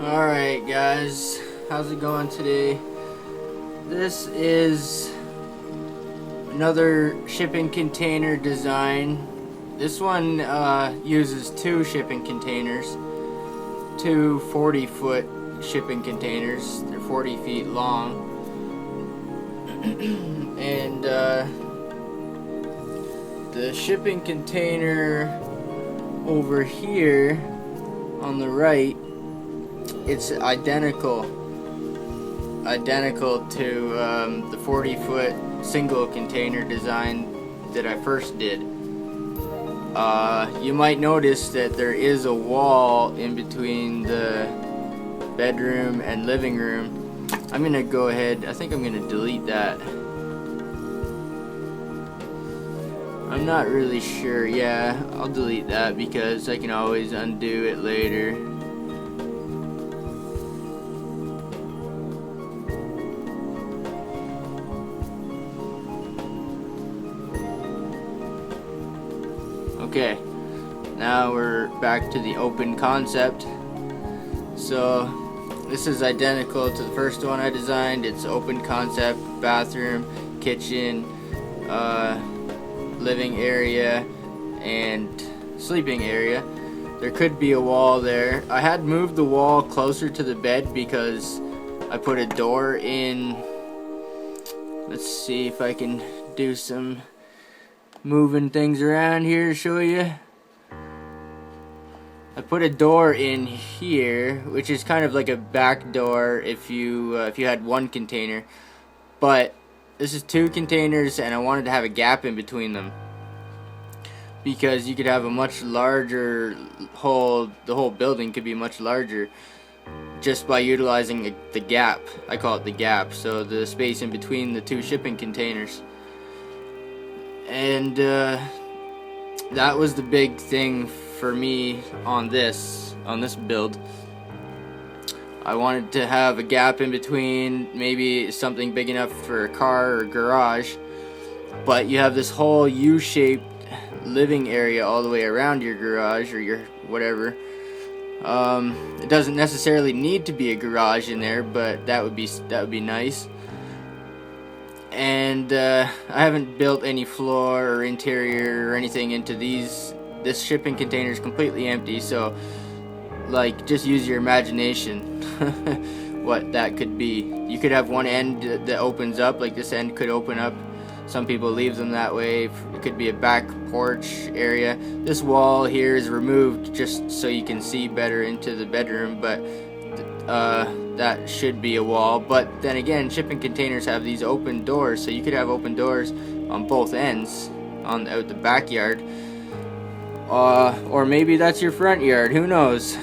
Alright guys, how's it going today? This is another shipping container design. This one uses two shipping containers, two 40-foot shipping containers. They're 40 feet long. And the shipping container over here on the right, it's identical to the 40-foot single container design that I first did. You might notice that there is a wall in between the bedroom and living room. I'm gonna go ahead, I think I'm gonna delete that. I'm not really sure. Yeah, I'll delete that because I can always undo it later. Okay, now we're back to the open concept. So this is identical to the first one I designed. It's open concept, bathroom, kitchen, living area, and sleeping area. There could be a wall there. I had moved the wall closer to the bed because I put a door in. Let's see if I can do some moving things around here to show you. I put a door in here, which is kind of like a back door if you had one container, but this is two containers, and I wanted to have a gap in between them because you could have a much larger hole. The whole building could be much larger just by utilizing the gap. I call it the gap, so the space in between the two shipping containers. And that was the big thing for me on this build. I wanted to have a gap in between, maybe something big enough for a car or garage, but you have this whole U-shaped living area all the way around your garage or your whatever. It doesn't necessarily need to be a garage in there, but that would be nice. And I haven't built any floor or interior or anything into these. This shipping container is completely empty, so like just use your imagination what that could be. You could have one end that opens up, like this end could open up. Some people leave them that way. It could be a back porch area. This wall here is removed just so you can see better into the bedroom, but that should be a wall. But then again, shipping containers have these open doors, so you could have open doors on both ends out the backyard, or maybe that's your front yard, who knows.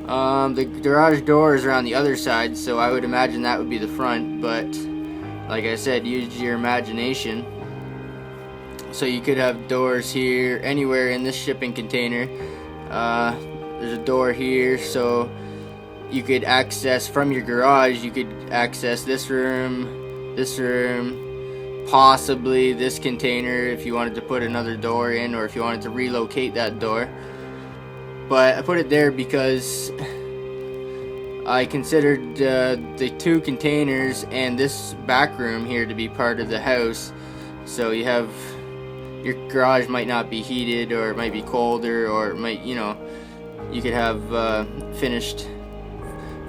The garage doors are on the other side, so I would imagine that would be the front, but like I said, use your imagination. So you could have doors here, anywhere in this shipping container. There's a door here, so you could access from your garage. You could access this room, possibly this container if you wanted to put another door in, or if you wanted to relocate that door. But I put it there because I considered the two containers and this back room here to be part of the house. So you have, your garage might not be heated, or it might be colder, or it might, you could have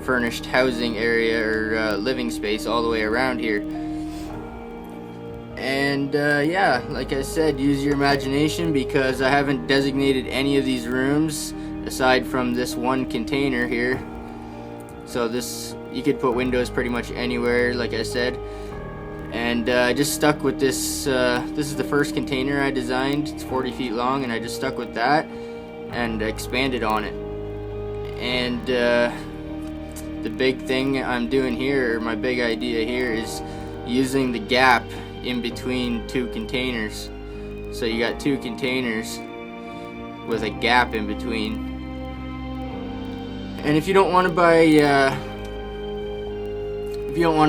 furnished housing area or living space all the way around here. And yeah, like I said, use your imagination because I haven't designated any of these rooms aside from this one container here. So this, you could put windows pretty much anywhere, like I said. And I just stuck with this. This is the first container I designed. It's 40 feet long, and I just stuck with that and expanded on it. And the big thing I'm doing here, or my big idea here, is using the gap in between two containers. So you got two containers with a gap in between. And if you don't want to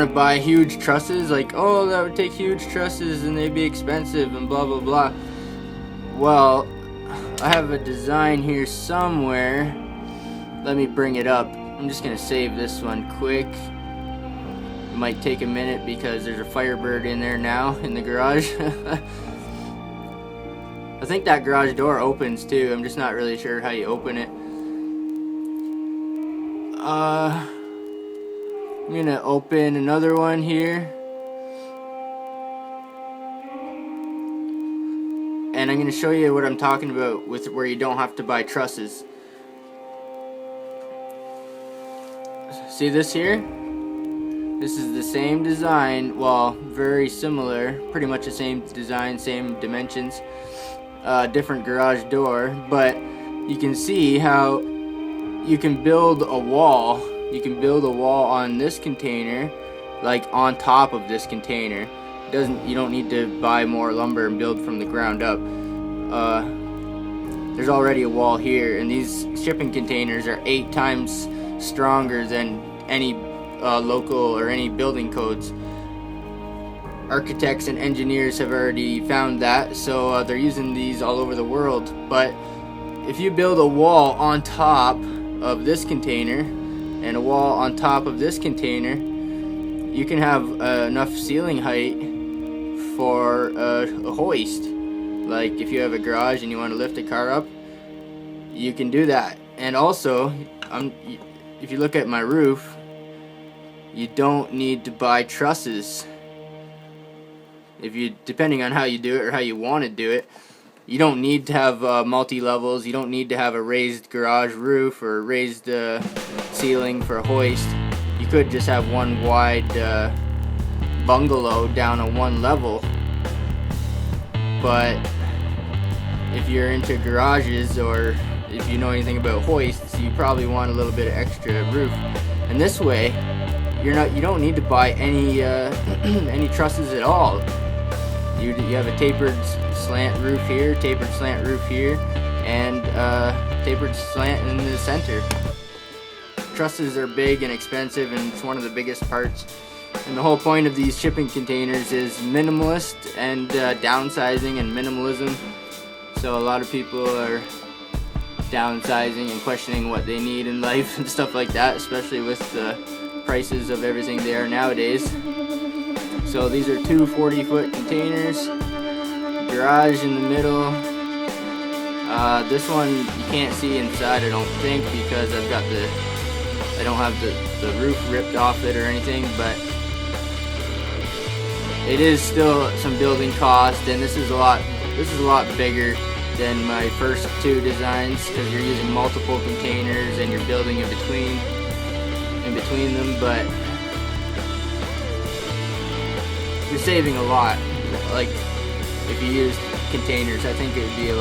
buy huge trusses, like, oh, that would take huge trusses and they'd be expensive and blah blah blah. Well, I have a design here somewhere. Let me bring it up. I'm just gonna save this one quick. It might take a minute because there's a Firebird in there now in the garage. I think that garage door opens too. I'm just not really sure how you open it. I'm gonna open another one here. And I'm gonna show you what I'm talking about with where you don't have to buy trusses. See this here? This is the same design, well, very similar, pretty much the same design, same dimensions, different garage door, but you can see how you can build a wall. You can build a wall on this container, like on top of this container. You don't need to buy more lumber and build from the ground up. There's already a wall here, and these shipping containers are 8 times stronger than any local or any building codes. Architects and engineers have already found that, so they're using these all over the world. But if you build a wall on top of this container and a wall on top of this container, you can have enough ceiling height for a hoist. Like if you have a garage and you want to lift a car up, you can do that. And also, if you look at my roof, you don't need to buy trusses. Depending on how you do it or how you want to do it, you don't need to have multi-levels. You don't need to have a raised garage roof or raised ceiling for a hoist. You could just have one wide bungalow down on one level. But if you're into garages or if you know anything about hoists, you probably want a little bit of extra roof. And this way, you don't need to buy any any trusses at all. You have a tapered slant roof here, tapered slant roof here, and tapered slant in the center. Trusses are big and expensive, and it's one of the biggest parts. And the whole point of these shipping containers is minimalist and downsizing and minimalism. So a lot of people are downsizing and questioning what they need in life and stuff like that, especially with the prices of everything they are nowadays. So these are two 40-foot containers, garage in the middle. This one you can't see inside, I don't think, because I don't have the roof ripped off it or anything, but it is still some building cost, and this is a lot bigger than my first two designs because you're using multiple containers and you're building in between them, but you're saving a lot. Like if you use containers, I think it would be a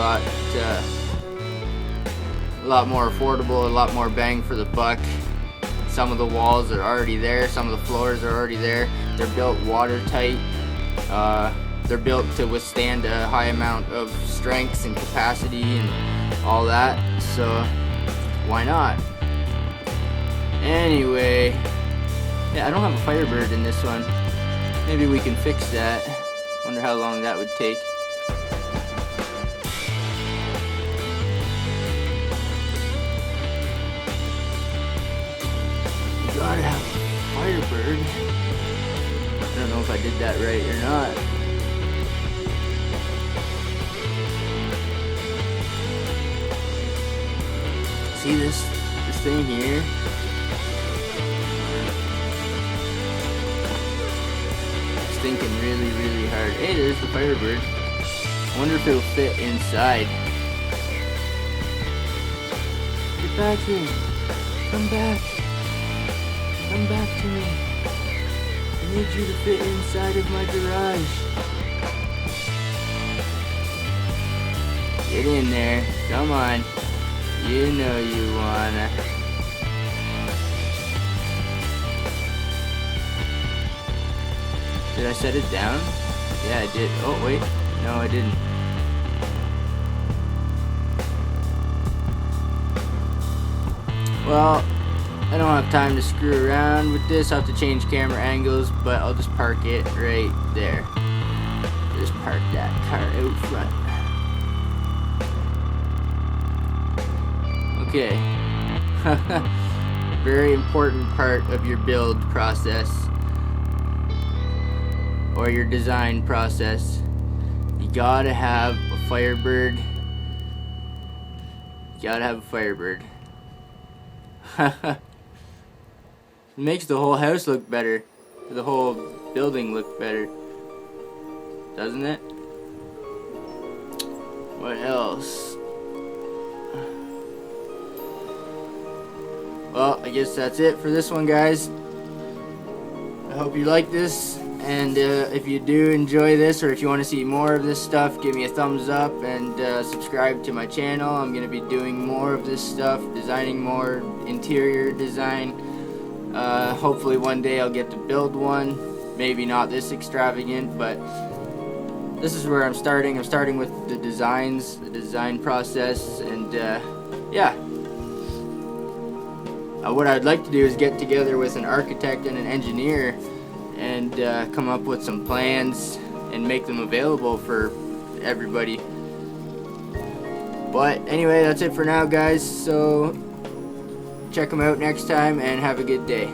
lot more affordable, a lot more bang for the buck. Some of the walls are already there, some of the floors are already there. They're built watertight. They're built to withstand a high amount of strength and capacity and all that, so why not? Anyway, yeah, I don't have a Firebird in this one. Maybe we can fix that. Wonder how long that would take. You gotta have a Firebird. I don't know if I did that right or not. See this thing here? It's thinking really, really hard. Hey, there's the Firebird. I wonder if it'll fit inside. Get back here. Come back. Come back to me. I need you to fit inside of my garage. Get in there. Come on. You know you wanna. Did I set it down? Yeah, I did. Oh, wait. No, I didn't. Well, I don't have time to screw around with this. I'll have to change camera angles, but I'll just park it right there. Just park that car out front. Okay. very important part of your build process or your design process. You gotta have a Firebird. You gotta have a Firebird. It makes the whole house look better. The whole building look better. Doesn't it? What else? Well, I guess that's it for this one, guys. I hope you like this, and if you do enjoy this, or if you want to see more of this stuff, give me a thumbs up and subscribe to my channel. I'm going to be doing more of this stuff, designing more interior design. Hopefully one day I'll get to build one. Maybe not this extravagant, but this is where I'm starting. I'm starting with the designs, the design process, and yeah. What I'd like to do is get together with an architect and an engineer and come up with some plans and make them available for everybody. But anyway, that's it for now, guys. So check them out next time and have a good day.